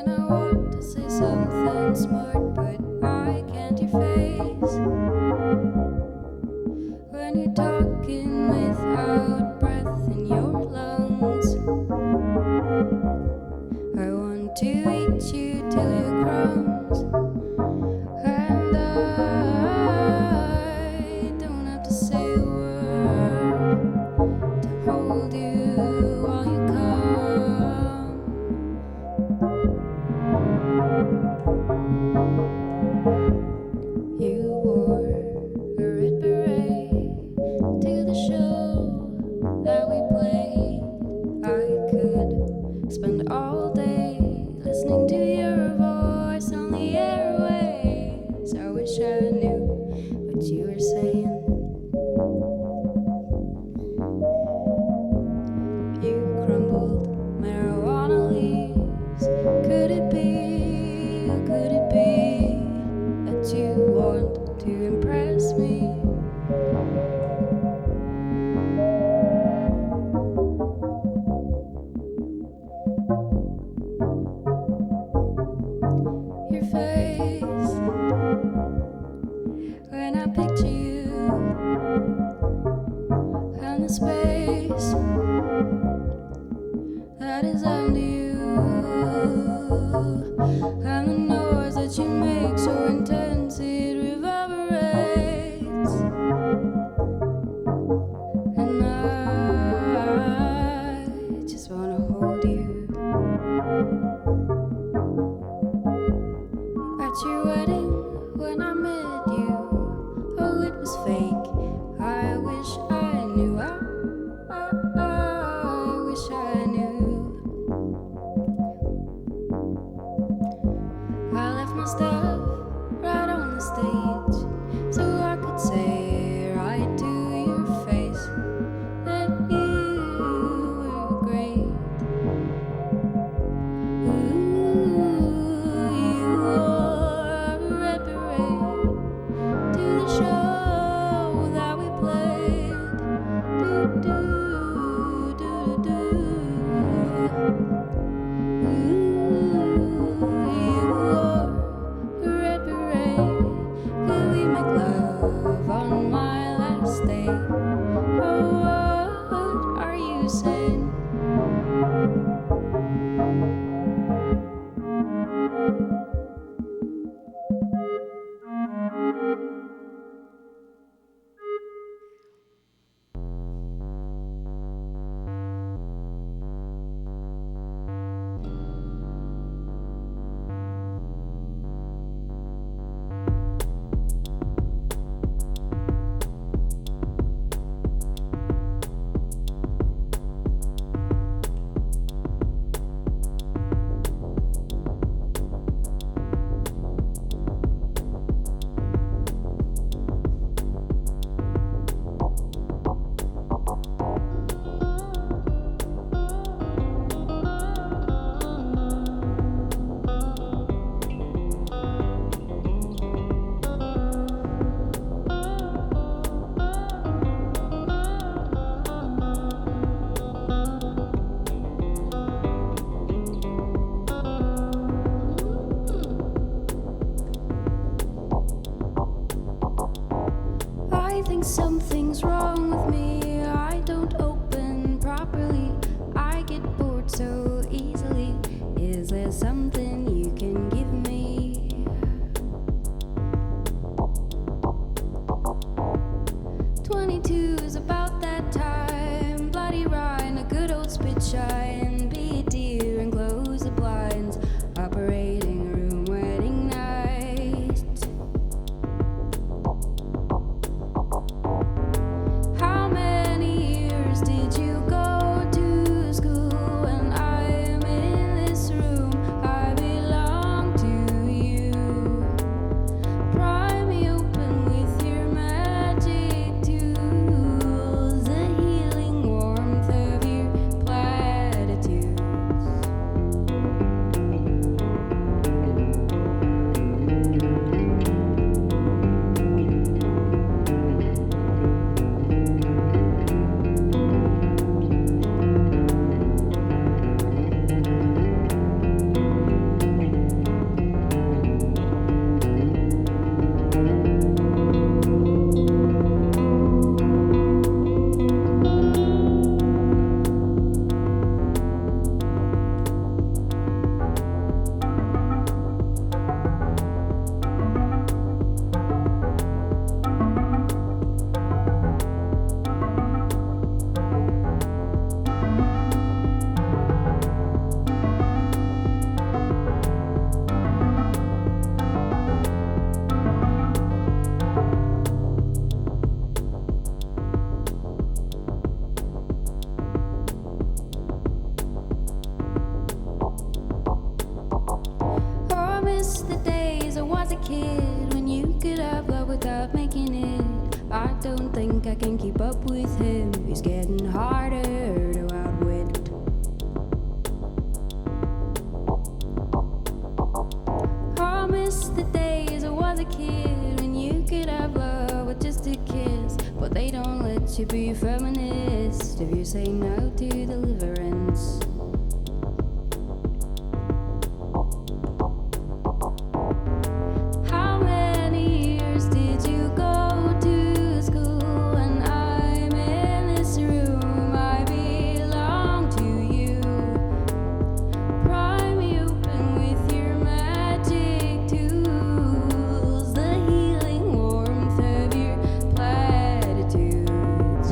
And I want to say something smart, but I can't your face. When you're talking without breath in your lungs, I want to eat you till you're crumbs. And I don't have to say a word to hold you while you come. You wore a red beret to the show that we played. I could spend all day listening to your voice on the airwaves. I wish I knew what you were saying. You crumbled marijuana leaves. Could it be, could it be that you want to impress me? Your face, when I picture you, and the space that is under you, and the noise that you make so intense it reverberates. And I just wanna hold you. At your wedding, when I met you, oh, it was fake. I wish I knew. I wish I knew. I left my stuff right on the stage, so I could say right to your face that you were great. Ooh, you wore a red beret to the show that we played. Do do do do. Ooh, you wore a red beret. Could we make love on my last day? Oh, what are you saying? I think something's wrong with me. I don't open properly. I get bored so easily. Is there something you can give me? 22 is about that time. Bloody Rhine, a good old spit shine. Be a dear and close the blinds. Operating room wedding night. How many think I can keep up with him. He's getting harder to outwit. I miss the days I was a kid when you could have love with just a kiss. But they don't let you be a feminist if you say no to deliverance. How many years did you go to school? When I'm in this room, I belong to you. Pry me open with your magic tools, the healing warmth of your platitudes.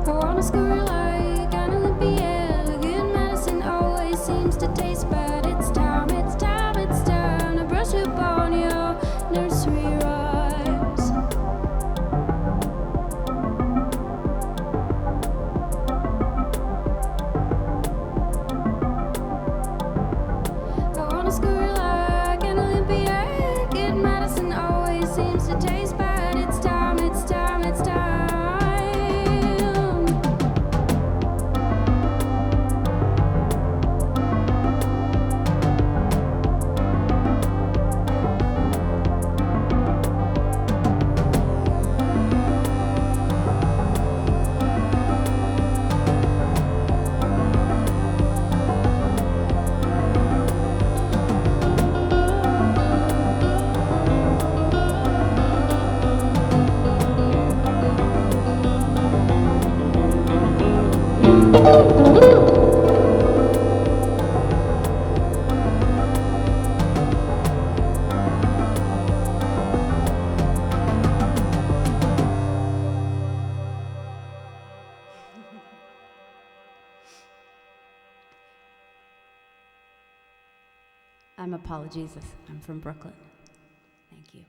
I wanna score like an Olympiad. Good medicine always seems to taste bad. It's time, it's time, it's time to brush up on your nursery rhymes. I wanna score like an Olympiad. Good medicine always seems to taste bad. It's time, it's time, it's time. I'm Apolojeesus. I'm from Brooklyn. Thank you.